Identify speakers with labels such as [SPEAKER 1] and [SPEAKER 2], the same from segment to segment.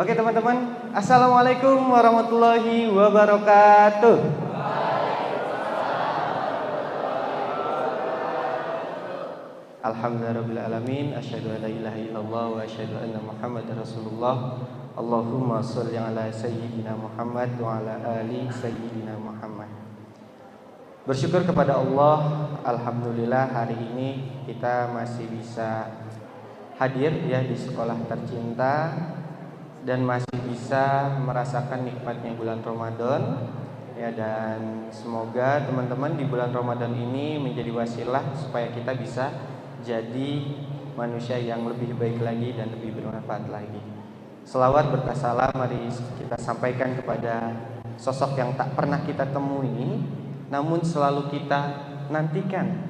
[SPEAKER 1] Oke teman-teman, Assalamualaikum warahmatullahi wabarakatuh. Alhamdulillahirrahmanirrahim. Asyhadu an la ilaha illallah wa asyhadu anna Muhammadar Rasulullah. Allahumma sholli ala sayyidina Muhammad wa ala ali sayyidina Muhammad. Bersyukur kepada Allah, alhamdulillah hari ini kita masih bisa hadir ya di sekolah tercinta dan masih bisa merasakan nikmatnya bulan Ramadan ya, dan semoga teman-teman di bulan Ramadan ini menjadi wasilah supaya kita bisa jadi manusia yang lebih baik lagi dan lebih bermanfaat lagi. Selawat berkah salam mari kita sampaikan kepada sosok yang tak pernah kita temui namun selalu kita nantikan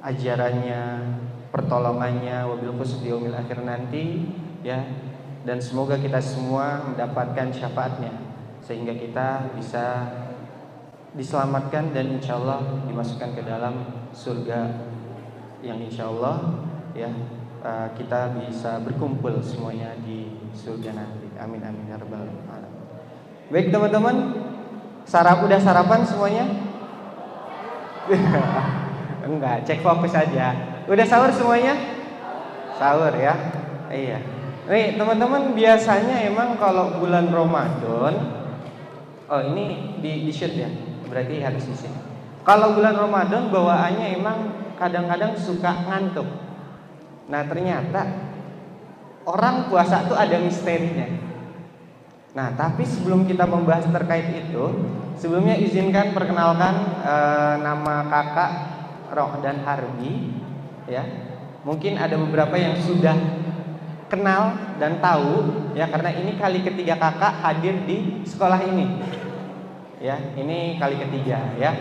[SPEAKER 1] ajarannya, pertolongannya wabil khusus di yaumil akhir nanti ya. Dan semoga kita semua mendapatkan syafaatnya sehingga kita bisa diselamatkan dan insya Allah dimasukkan ke dalam surga yang insya Allah ya kita bisa berkumpul semuanya di surga nanti. Amin amin ya rabbal alamin. Baik teman-teman, udah sarapan semuanya? Enggak, cek fokus aja. Udah sahur semuanya? Sahur ya. Iya. Nih teman-teman, biasanya emang kalau bulan Ramadan, ini di shoot ya, berarti harus di sini. Kalau bulan Ramadan bawaannya emang kadang-kadang suka ngantuk. Nah ternyata orang puasa tuh ada misterinya. Nah tapi sebelum kita membahas terkait itu, sebelumnya izinkan perkenalkan nama kakak Rohdan Harbi ya. Mungkin ada beberapa yang sudah kenal dan tahu ya, karena ini kali ketiga kakak hadir di sekolah ini ya, ini kali ketiga ya.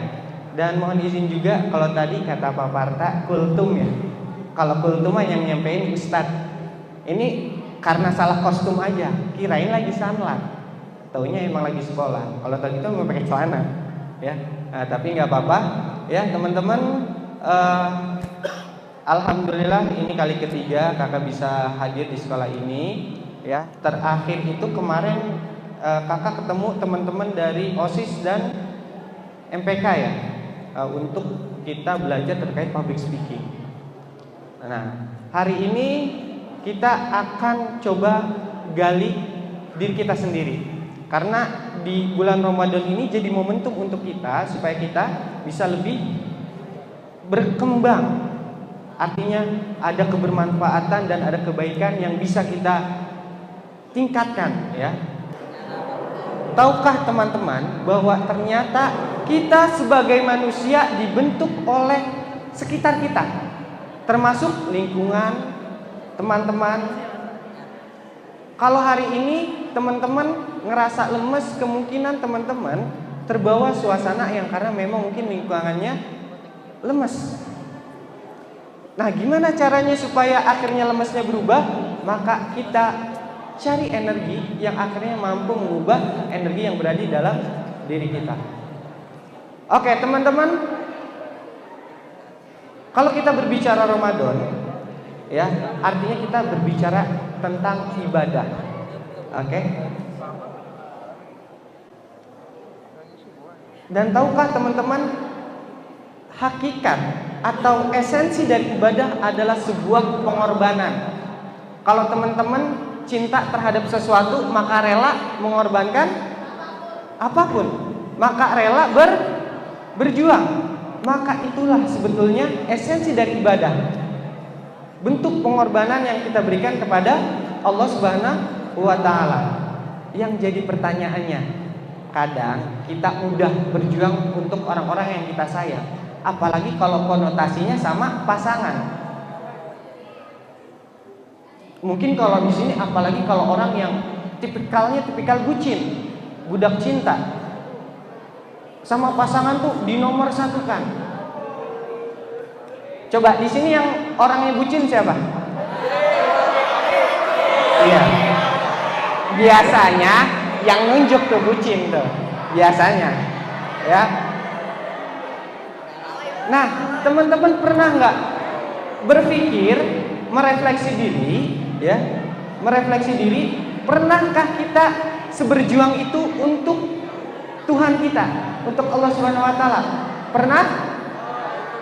[SPEAKER 1] Dan mohon izin juga kalau tadi kata Pak Parta kultum ya, kalau kultum yang nyampein Ustadz, ini karena salah kostum aja, kirain lagi sanlat, taunya emang lagi sekolah. Kalau tadi itu mau pakai celana ya, tapi nggak apa-apa ya teman-teman. Alhamdulillah ini kali ketiga kakak bisa hadir di sekolah ini ya. Terakhir itu kemarin kakak ketemu teman-teman dari OSIS dan MPK ya, untuk kita belajar terkait public speaking. Nah hari ini kita akan coba gali diri kita sendiri, karena di bulan Ramadan ini jadi momentum untuk kita supaya kita bisa lebih berkembang. Artinya ada kebermanfaatan dan ada kebaikan yang bisa kita tingkatkan ya. Tahukah teman-teman bahwa ternyata kita sebagai manusia dibentuk oleh sekitar kita, termasuk lingkungan, teman-teman. Kalau hari ini teman-teman ngerasa lemes, kemungkinan teman-teman terbawa suasana yang karena memang mungkin lingkungannya lemes. Nah gimana caranya supaya akhirnya lemesnya berubah? Maka kita cari energi yang akhirnya mampu mengubah energi yang berada di dalam diri kita. Oke teman-teman, kalau kita berbicara Ramadan ya, artinya kita berbicara tentang ibadah. Oke. Dan tahukah teman-teman, hakikat atau esensi dari ibadah adalah sebuah pengorbanan. Kalau teman-teman cinta terhadap sesuatu maka rela mengorbankan apapun, maka rela berjuang. Maka itulah sebetulnya esensi dari ibadah, bentuk pengorbanan yang kita berikan kepada Allah Subhanahu wa Ta'ala. Yang jadi pertanyaannya, kadang kita mudah berjuang untuk orang-orang yang kita sayang, apalagi kalau konotasinya sama pasangan. Mungkin kalau di sini apalagi kalau orang yang tipikal bucin, budak cinta, sama pasangan tuh dinomor satukan. Coba di sini yang orangnya bucin siapa? Iya. Biasanya yang nunjuk tuh bucin tuh, biasanya ya. Nah, teman-teman pernah nggak berpikir, merefleksi diri, ya, merefleksi diri Pernahkah kita seberjuang itu untuk Tuhan kita, untuk Allah Subhanahu wa taala? Pernah?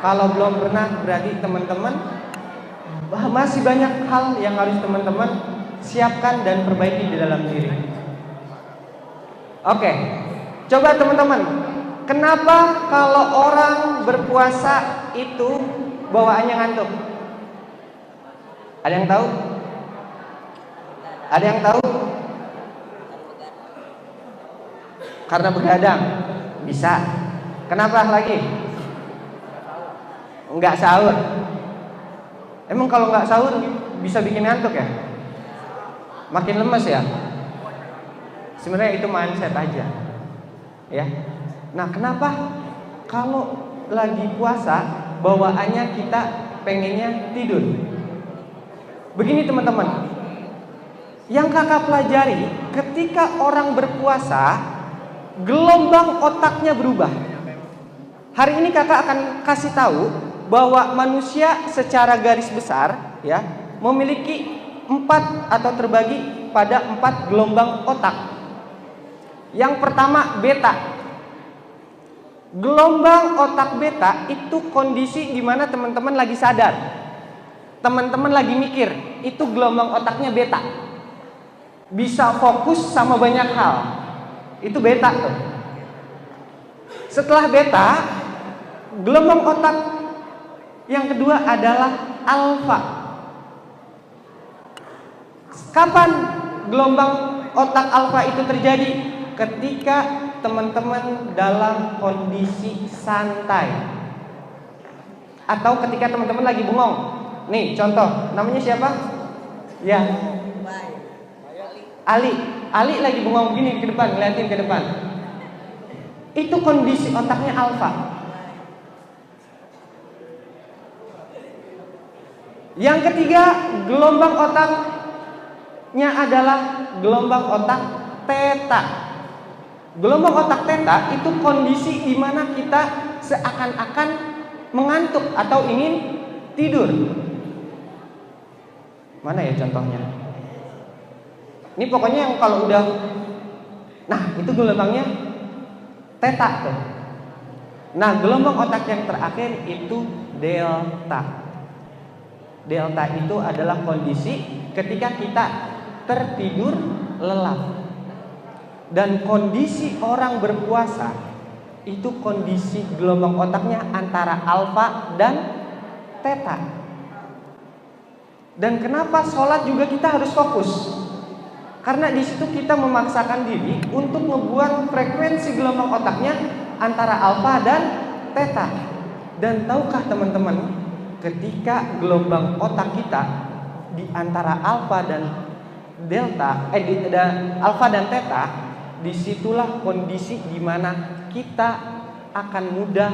[SPEAKER 1] Kalau belum pernah, berarti teman-teman masih banyak hal yang harus teman-teman siapkan dan perbaiki di dalam diri. Oke, coba teman-teman, kenapa kalau orang berpuasa itu bawaannya ngantuk? Ada yang tahu? Ada yang tahu? Karena begadang. Bisa. Kenapa lagi? Enggak sahur. Emang kalau enggak sahur bisa bikin ngantuk ya? Makin lemes ya? Sebenarnya itu mindset aja. Ya. Nah, kenapa kalau lagi puasa bawaannya kita pengennya tidur? Begini teman-teman, yang kakak pelajari, ketika orang berpuasa, gelombang otaknya berubah. Hari ini kakak akan kasih tahu bahwa manusia secara garis besar ya memiliki 4 atau terbagi pada 4 gelombang otak. Yang pertama beta. Gelombang otak beta itu kondisi di mana teman-teman lagi sadar, teman-teman lagi mikir, itu gelombang otaknya beta. Bisa fokus sama banyak hal. Itu beta tuh. Setelah beta, gelombang otak yang kedua adalah alfa. Kapan gelombang otak alfa itu terjadi? Ketika teman-teman dalam kondisi santai, atau ketika teman-teman lagi bengong. Nih contoh, namanya siapa? Ya, Ali lagi bengong gini ke depan, ngeliatin ke depan. Itu kondisi otaknya alfa. Yang ketiga, gelombang otaknya adalah gelombang otak theta. Gelombang otak theta itu kondisi di mana kita seakan-akan mengantuk atau ingin tidur. Mana ya contohnya? Ini pokoknya yang kalau udah, nah itu gelombangnya theta tuh. Nah gelombang otak yang terakhir itu delta. Delta itu adalah kondisi ketika kita tertidur lelap. Dan kondisi orang berpuasa itu kondisi gelombang otaknya antara alfa dan theta. Dan kenapa sholat juga kita harus fokus? Karena di situ kita memaksakan diri untuk membuat frekuensi gelombang otaknya antara alfa dan theta. Dan tahukah teman-teman, ketika gelombang otak kita di antara alfa dan delta, alfa dan theta, disitulah kondisi di mana kita akan mudah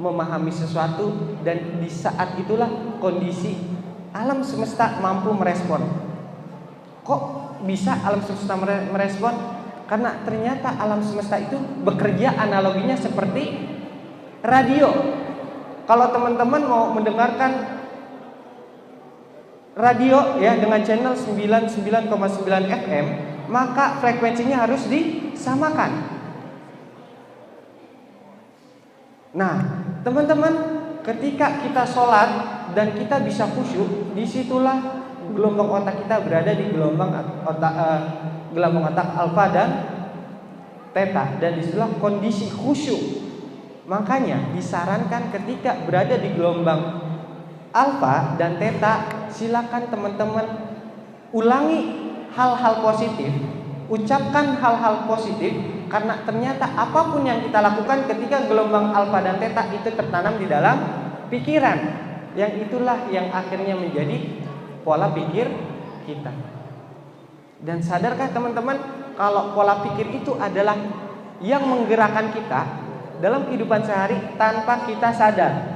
[SPEAKER 1] memahami sesuatu, dan di saat itulah kondisi alam semesta mampu merespon. Kok bisa alam semesta merespon? Karena ternyata alam semesta itu bekerja analoginya seperti radio. Kalau teman-teman mau mendengarkan radio ya dengan channel 99,9 FM, maka frekuensinya harus disamakan. Nah, teman-teman, ketika kita sholat dan kita bisa khusyuk, disitulah gelombang otak kita berada di gelombang otak alfa dan theta, dan disitulah kondisi khusyuk. Makanya disarankan ketika berada di gelombang alfa dan theta, silakan teman-teman ulangi hal-hal positif, ucapkan hal-hal positif, karena ternyata apapun yang kita lakukan ketika gelombang alfa dan theta itu tertanam di dalam pikiran, yang itulah yang akhirnya menjadi pola pikir kita. Dan sadarkah teman-teman kalau pola pikir itu adalah yang menggerakkan kita dalam kehidupan sehari tanpa kita sadar.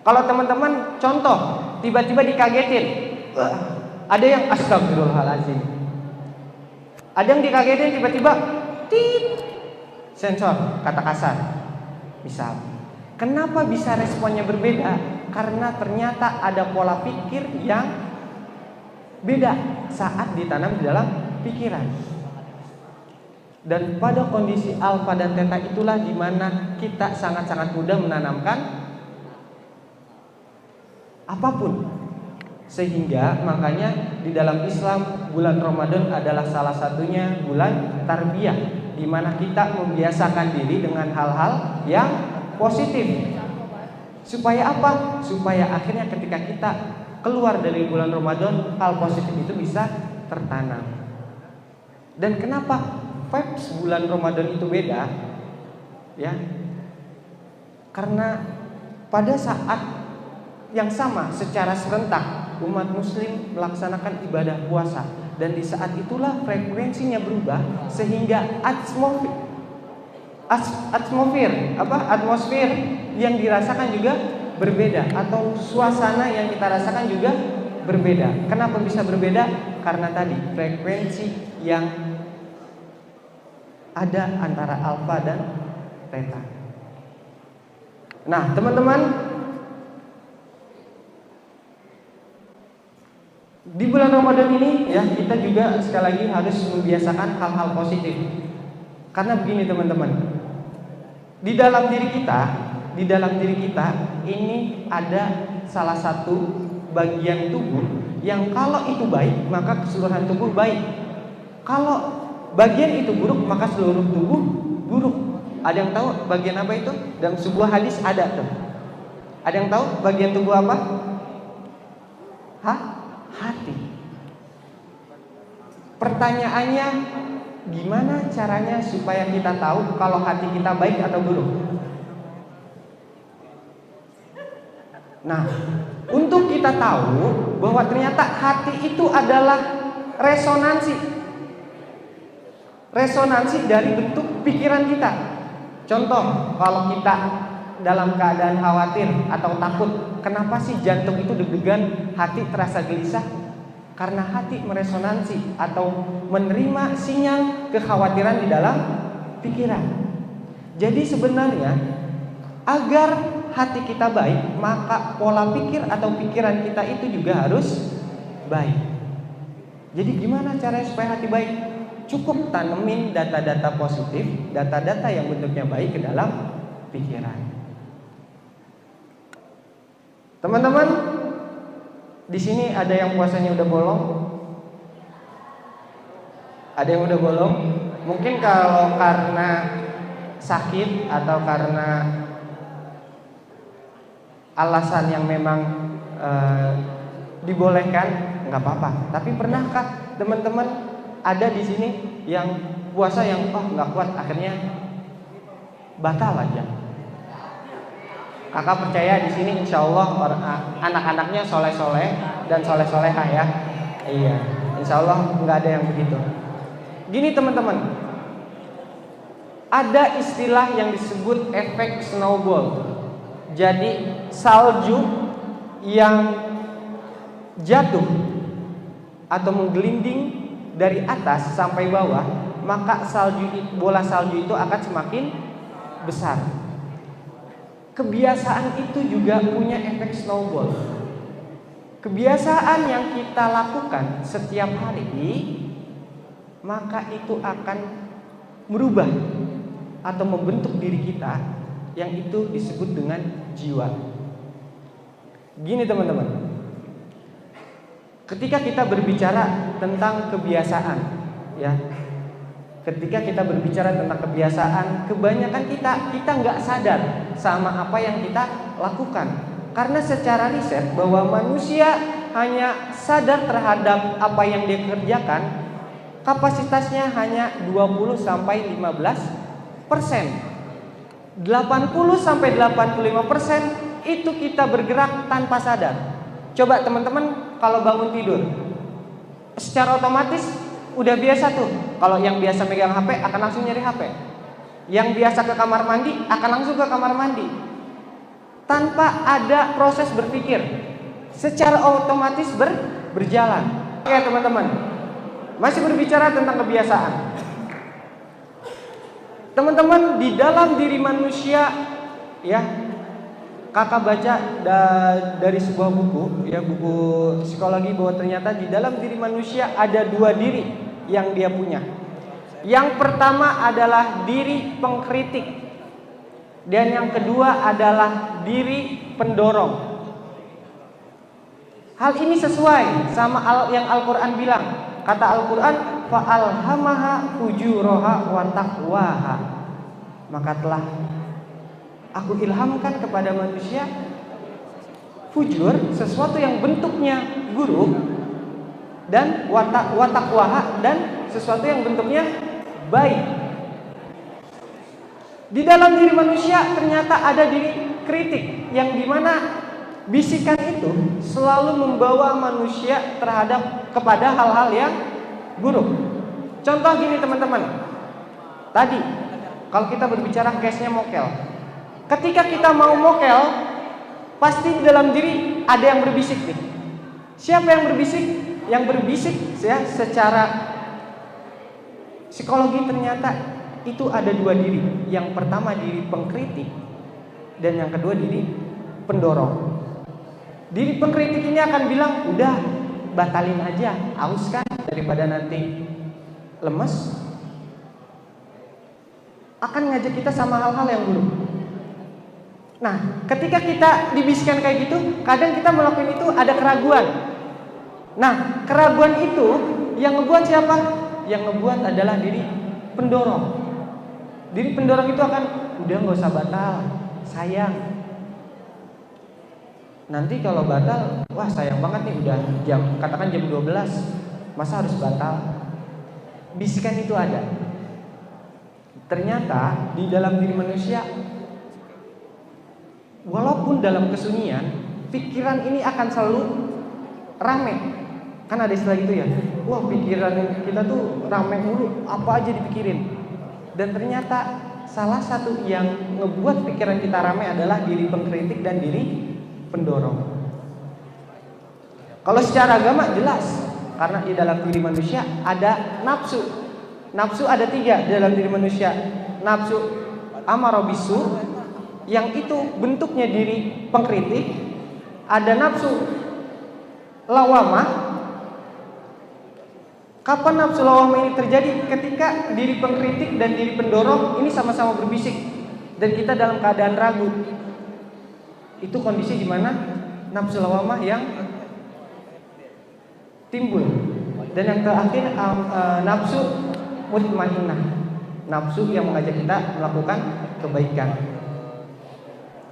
[SPEAKER 1] Kalau teman-teman contoh tiba-tiba dikagetin, ada yang astagfirullahaladzim, ada yang dikagetin tiba-tiba tit, sensor kata kasar misal. Kenapa bisa responnya berbeda? Karena ternyata ada pola pikir yang beda saat ditanam di dalam pikiran. Dan pada kondisi alfa dan theta itulah di mana kita sangat-sangat mudah menanamkan apapun. Sehingga makanya di dalam Islam bulan Ramadan adalah salah satunya bulan tarbiyah, di mana kita membiasakan diri dengan hal-hal yang positif. Supaya apa? Supaya akhirnya ketika kita keluar dari bulan Ramadan, hal positif itu bisa tertanam. Dan kenapa vibes bulan Ramadan itu beda? Ya, karena pada saat yang sama secara serentak umat muslim melaksanakan ibadah puasa, dan di saat itulah frekuensinya berubah sehingga atmosfer yang dirasakan juga berbeda, atau suasana yang kita rasakan juga berbeda. Kenapa bisa berbeda? Karena tadi frekuensi yang ada antara alfa dan theta. Nah, teman-teman, di bulan Ramadan ini ya kita juga sekali lagi harus membiasakan hal-hal positif. Karena begini teman-teman, di dalam diri kita ini ada salah satu bagian tubuh yang kalau itu baik maka keseluruhan tubuh baik. Kalau bagian itu buruk maka seluruh tubuh buruk. Ada yang tahu bagian apa itu? Dalam sebuah hadis ada tuh. Ada yang tahu bagian tubuh apa? Hati. Pertanyaannya, gimana caranya supaya kita tahu kalau hati kita baik atau buruk? Nah, untuk kita tahu bahwa ternyata hati itu adalah resonansi dari bentuk pikiran kita. Contoh, kalau kita dalam keadaan khawatir atau takut, kenapa sih jantung itu deg-degan, hati terasa gelisah? Karena hati meresonansi atau menerima sinyal kekhawatiran di dalam pikiran. Jadi sebenarnya agar hati kita baik, maka pola pikir atau pikiran kita itu juga harus baik. Jadi gimana caranya supaya hati baik? Cukup tanemin data-data positif, data-data yang bentuknya baik ke dalam pikiran. Teman-teman, di sini ada yang puasanya udah bolong? Ada yang udah bolong? Mungkin kalau karena sakit atau karena alasan yang memang dibolehkan, nggak apa-apa. Tapi pernahkah teman-teman ada di sini yang puasa yang nggak kuat, akhirnya batal aja? Kakak percaya di sini insya Allah anak-anaknya soleh-soleh dan soleh-solehah ya. Iya, insya Allah nggak ada yang begitu. Gini teman-teman, ada istilah yang disebut efek snowball. Jadi salju yang jatuh atau menggelinding dari atas sampai bawah, maka bola salju itu akan semakin besar. Kebiasaan itu juga punya efek snowball. Kebiasaan yang kita lakukan setiap hari, maka itu akan merubah atau membentuk diri kita, yang itu disebut dengan jiwa. Gini teman-teman, ketika kita berbicara tentang kebiasaan, ya, ketika kita berbicara tentang kebiasaan, kebanyakan kita nggak sadar sama apa yang kita lakukan. Karena secara riset bahwa manusia hanya sadar terhadap apa yang dia kerjakan, kapasitasnya hanya 20-15%. 80-85% itu kita bergerak tanpa sadar. Coba teman-teman kalau bangun tidur, secara otomatis udah biasa tuh. Kalau yang biasa megang HP akan langsung nyari HP. Yang biasa ke kamar mandi akan langsung ke kamar mandi. Tanpa ada proses berpikir, secara otomatis berjalan. Oke teman-teman, masih berbicara tentang kebiasaan. Teman-teman, di dalam diri manusia, ya, kakak baca dari sebuah buku, ya, buku psikologi, bahwa ternyata di dalam diri manusia ada dua diri. yang dia punya. Yang pertama adalah diri pengkritik, dan yang kedua adalah diri pendorong. Hal ini sesuai sama yang Al-Quran bilang. Kata Al-Quran, fa'alhamaha fujuraha wa taqwaha. Maka telah aku ilhamkan kepada manusia fujur, sesuatu yang bentuknya buruk, dan wa taqwaha, dan sesuatu yang bentuknya baik. Di dalam diri manusia ternyata ada diri kritik, yang dimana bisikan itu selalu membawa manusia kepada hal-hal yang buruk. Contoh gini teman-teman. Tadi kalau kita berbicara case-nya mokel, ketika kita mau mokel, pasti di dalam diri ada yang berbisik nih. Siapa yang berbisik? Yang berbisik ya, secara psikologi ternyata itu ada dua diri. Yang pertama diri pengkritik, dan yang kedua diri pendorong. Diri pengkritik ini akan bilang, udah batalin aja, aus kan, daripada nanti lemes. Akan ngajak kita sama hal-hal yang buruk. Nah, ketika kita dibisikkan kayak gitu, kadang kita melakukan itu ada keraguan. Nah, keraguan itu yang ngebuat siapa? Yang ngebuat adalah diri pendorong. Diri pendorong itu akan, udah gak usah batal, sayang. Nanti kalau batal, wah sayang banget nih, udah katakan jam 12, masa harus batal? Bisikan itu ada. Ternyata di dalam diri manusia, walaupun dalam kesunyian, pikiran ini akan selalu rame. Kan ada istilah gitu ya, wah pikiran kita tuh rame mulu, apa aja dipikirin. Dan ternyata salah satu yang ngebuat pikiran kita rame adalah diri pengkritik dan diri pendorong. Kalau secara agama jelas, karena di dalam diri manusia ada nafsu. Nafsu ada 3 di dalam diri manusia. Nafsu amarah bisu, yang itu bentuknya diri pengkritik. Ada nafsu lawamah. Kapan nafsu lawamah ini terjadi? Ketika diri pengkritik dan diri pendorong ini sama-sama berbisik, dan kita dalam keadaan ragu. Itu kondisi di mana nafsu lawamah yang timbul. Dan yang terakhir nafsu mutmainnah, nafsu yang mengajak kita melakukan kebaikan.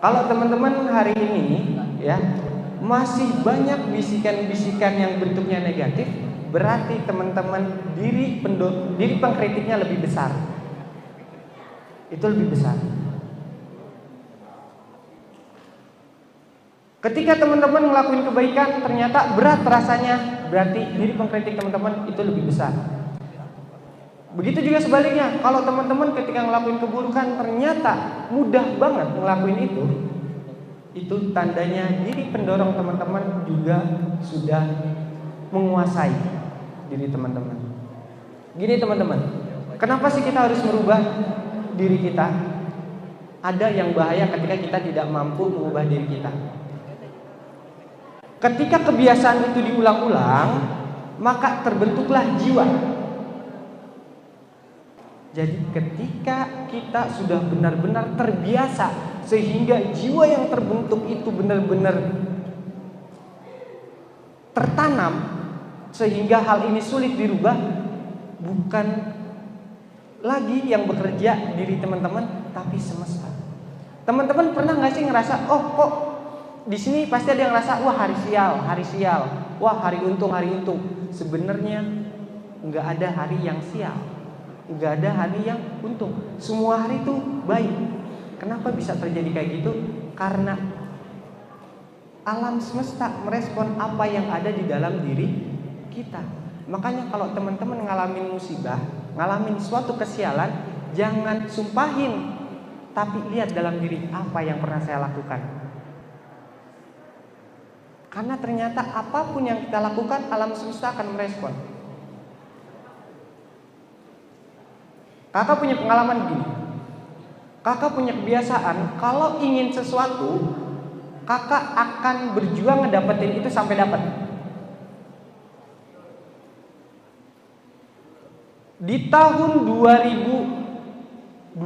[SPEAKER 1] Kalau teman-teman hari ini ya masih banyak bisikan-bisikan yang bentuknya negatif, berarti teman-teman diri pengkritiknya lebih besar. Itu lebih besar. Ketika teman-teman ngelakuin kebaikan ternyata berat rasanya, berarti diri pengkritik teman-teman itu lebih besar. Begitu juga sebaliknya, kalau teman-teman ketika ngelakuin keburukan ternyata mudah banget ngelakuin itu tandanya diri pendorong teman-teman juga sudah menguasai diri teman-teman. Gini teman-teman, kenapa sih kita harus merubah diri kita? Ada yang bahaya ketika kita tidak mampu mengubah diri kita. Ketika kebiasaan itu diulang-ulang, maka terbentuklah jiwa. Jadi ketika kita sudah benar-benar terbiasa, sehingga jiwa yang terbentuk itu benar-benar tertanam, sehingga hal ini sulit dirubah, bukan lagi yang bekerja diri teman-teman, tapi semesta. Teman-teman pernah nggak sih ngerasa, oh kok di sini pasti ada yang ngerasa, wah hari sial, wah hari untung. Sebenarnya nggak ada hari yang sial, nggak ada hari yang untung. Semua hari itu baik. Kenapa bisa terjadi kayak gitu? Karena alam semesta merespon apa yang ada di dalam diri kita. Makanya kalau teman-teman ngalamin musibah, ngalamin suatu kesialan, jangan sumpahin, tapi lihat dalam diri apa yang pernah saya lakukan. Karena ternyata apapun yang kita lakukan, alam semesta akan merespon. Kakak punya pengalaman gini. Kakak punya kebiasaan, kalau ingin sesuatu, kakak akan berjuang ngedapetin itu sampai dapat. Di tahun 2021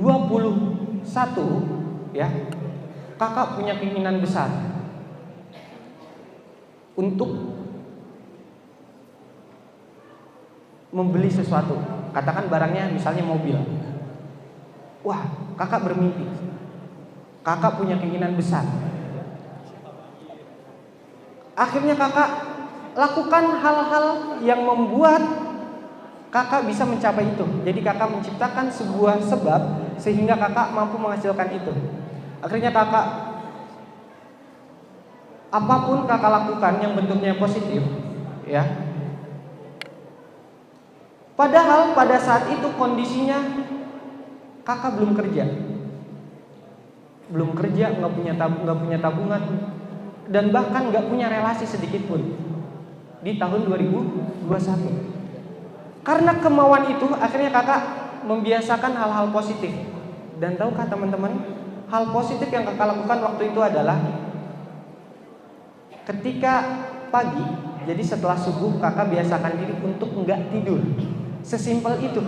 [SPEAKER 1] ya, kakak punya keinginan besar untuk membeli sesuatu. Katakan barangnya misalnya mobil. Wah, kakak bermimpi. Kakak punya keinginan besar. Akhirnya kakak lakukan hal-hal yang membuat kakak bisa mencapai itu. Jadi kakak menciptakan sebuah sebab sehingga kakak mampu menghasilkan itu. Akhirnya kakak, apapun kakak lakukan yang bentuknya positif, ya. Padahal pada saat itu kondisinya kakak belum kerja, nggak punya tabungan, dan bahkan nggak punya relasi sedikit pun di tahun 2021. Karena kemauan itu, akhirnya kakak membiasakan hal-hal positif. Dan tahukah teman-teman, hal positif yang kakak lakukan waktu itu adalah ketika pagi, jadi setelah subuh kakak biasakan diri untuk nggak tidur. Sesimpel itu.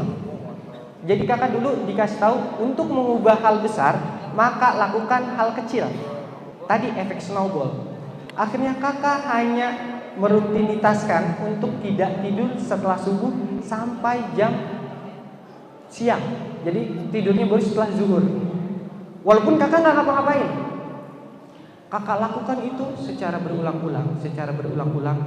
[SPEAKER 1] Jadi kakak dulu dikasih tahu untuk mengubah hal besar, maka lakukan hal kecil. Tadi efek snowball. Akhirnya kakak hanya merutinitaskan untuk tidak tidur setelah subuh sampai jam siang. Jadi tidurnya baru setelah zuhur. Walaupun kakak nggak ngapa-ngapain, kakak lakukan itu secara berulang-ulang.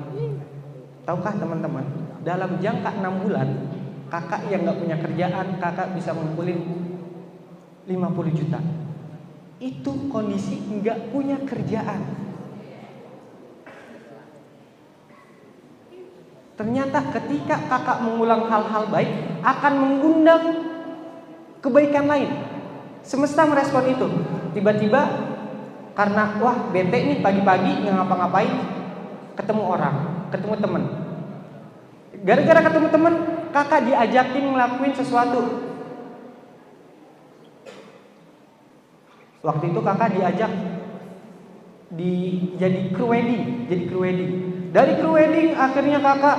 [SPEAKER 1] Tahukah teman-teman, dalam jangka 6 bulan kakak yang nggak punya kerjaan, kakak bisa ngumpulin 50 juta. Itu kondisi nggak punya kerjaan. Ternyata ketika kakak mengulang hal-hal baik, akan mengundang kebaikan lain. Semesta merespon itu. Tiba-tiba karena wah bete nih pagi-pagi nggak ngapa-ngapain, ketemu orang, ketemu teman. Gara-gara ketemu teman, kakak diajakin ngelakuin sesuatu. Waktu itu kakak diajak jadi kru wedding. Dari kru wedding akhirnya kakak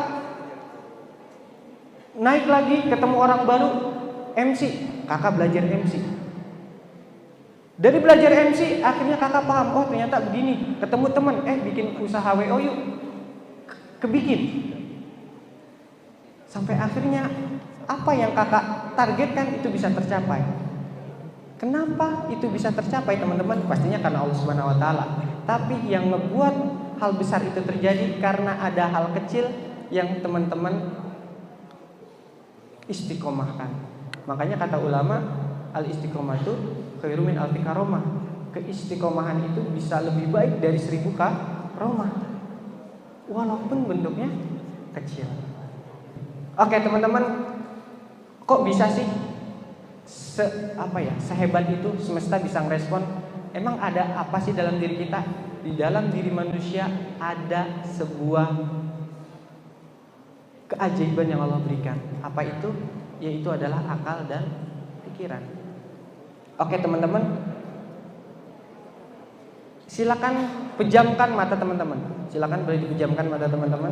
[SPEAKER 1] naik lagi, ketemu orang baru, MC. Kakak belajar MC. Dari belajar MC akhirnya kakak paham, oh ternyata begini. Ketemu teman, bikin usaha WO yuk. Kebikin. Sampai akhirnya apa yang kakak targetkan itu bisa tercapai. Kenapa itu bisa tercapai teman-teman? Pastinya karena Allah Subhanahu wa taala. Tapi yang ngebuat hal besar itu terjadi karena ada hal kecil yang teman-teman istiqomahkan. Makanya kata ulama, al-istiqomah itu khairu min alfi karomah. Keistiqomahan itu bisa lebih baik dari 1000 karomah. Walaupun bentuknya kecil. Oke teman-teman, kok bisa sih sehebat itu semesta bisa ngerespon? Emang ada apa sih dalam diri kita? Di dalam diri manusia ada sebuah keajaiban yang Allah berikan. Apa itu? Yaitu adalah akal dan pikiran. Oke teman-teman, silakan pejamkan mata teman-teman. Silakan boleh dipejamkan mata teman-teman.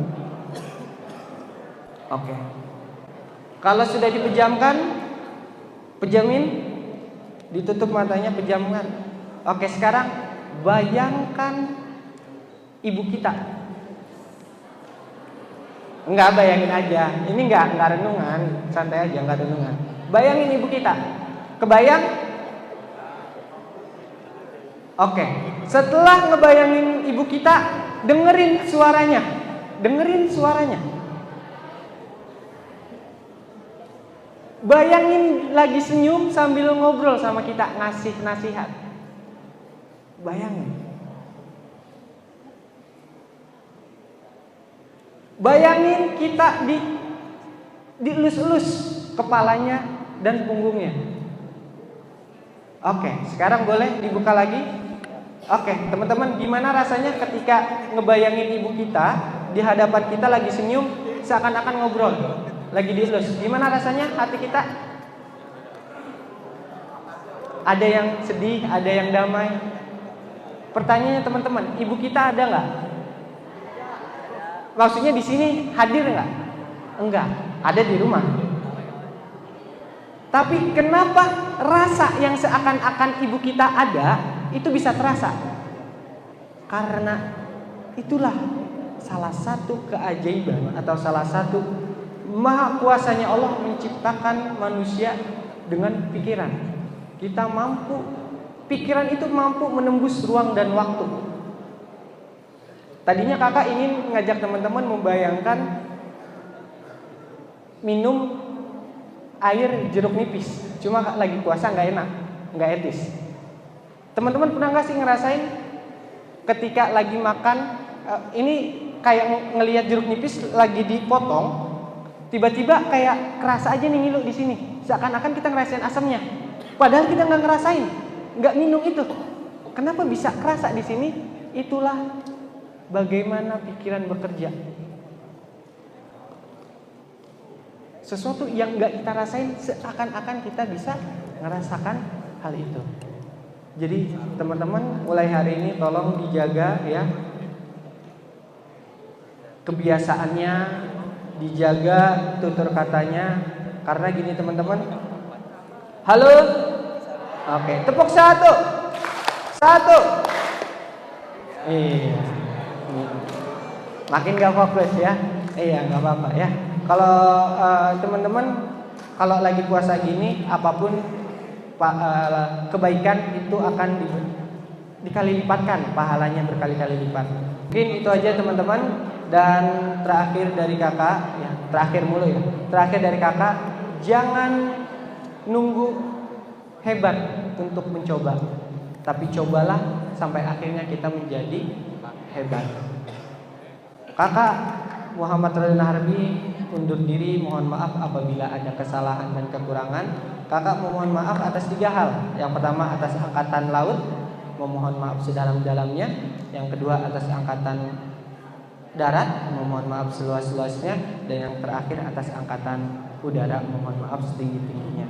[SPEAKER 1] Oke. Kalau sudah dipejamkan, pejamin, ditutup matanya, pejamkan. Oke, sekarang bayangkan ibu kita. Enggak, bayangin aja. Ini enggak renungan, santai aja, enggak renungan. Bayangin ibu kita. Kebayang? Oke. Setelah ngebayangin ibu kita, dengerin suaranya. Bayangin lagi senyum sambil ngobrol sama kita, ngasih nasihat. Bayangin. Bayangin kita dielus-elus kepalanya dan punggungnya. Oke, sekarang boleh dibuka lagi. Oke, teman-teman, gimana rasanya ketika ngebayangin ibu kita di hadapan kita lagi senyum, seakan-akan ngobrol, lagi dielus? Gimana rasanya hati kita? Ada yang sedih, ada yang damai. Pertanyaannya teman-teman, ibu kita ada nggak? Maksudnya di sini hadir nggak? Enggak, ada di rumah.
[SPEAKER 2] Tapi kenapa rasa yang seakan-akan ibu kita ada itu bisa terasa? Karena itulah salah satu keajaiban atau salah satu maha kuasanya Allah menciptakan manusia dengan pikiran. Kita mampu, pikiran itu mampu menembus ruang dan waktu. Tadinya kakak ingin ngajak teman-teman membayangkan minum air jeruk nipis, cuma lagi puasa nggak enak, nggak etis. Teman-teman pernah nggak sih ngerasain ketika lagi makan, ini kayak ngelihat jeruk nipis lagi dipotong, tiba-tiba kayak kerasa aja nih ngilu di sini, seakan-akan kita ngerasain asamnya, padahal kita nggak ngerasain, nggak minum itu. Kenapa bisa kerasa di sini? Itulah bagaimana pikiran bekerja. Sesuatu yang nggak kita rasain, seakan-akan kita bisa ngerasakan hal itu. Jadi teman-teman mulai hari ini tolong dijaga ya kebiasaannya, dijaga tutur katanya. Karena gini teman-teman. Halo. Oke, tepuk satu. Iya. Makin gak fokus ya. Iya, gak apa-apa ya. Kalau teman-teman kalau lagi puasa gini, apapun kebaikan itu akan dikali lipatkan, pahalanya berkali-kali lipat. Mungkin itu aja teman-teman. Dan terakhir dari kakak, ya terakhir mulu ya. Terakhir dari kakak, jangan nunggu hebat untuk mencoba, tapi cobalah sampai akhirnya kita menjadi hebat. Kakak Muhammad Radin Harbi undur diri, mohon maaf apabila ada kesalahan dan kekurangan. Kakak memohon maaf atas 3 hal. Yang pertama atas angkatan laut, memohon maaf sedalam-dalamnya. Yang kedua atas angkatan darat, memohon maaf seluas-luasnya. Dan yang terakhir atas angkatan udara, mohon maaf setinggi-tingginya.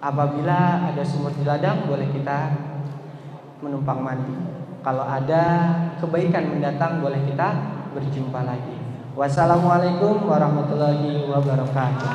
[SPEAKER 2] Apabila ada sumur di ladang, boleh kita menumpang mandi. Kalau ada kebaikan mendatang, boleh kita berjumpa lagi. Wassalamualaikum warahmatullahi wabarakatuh.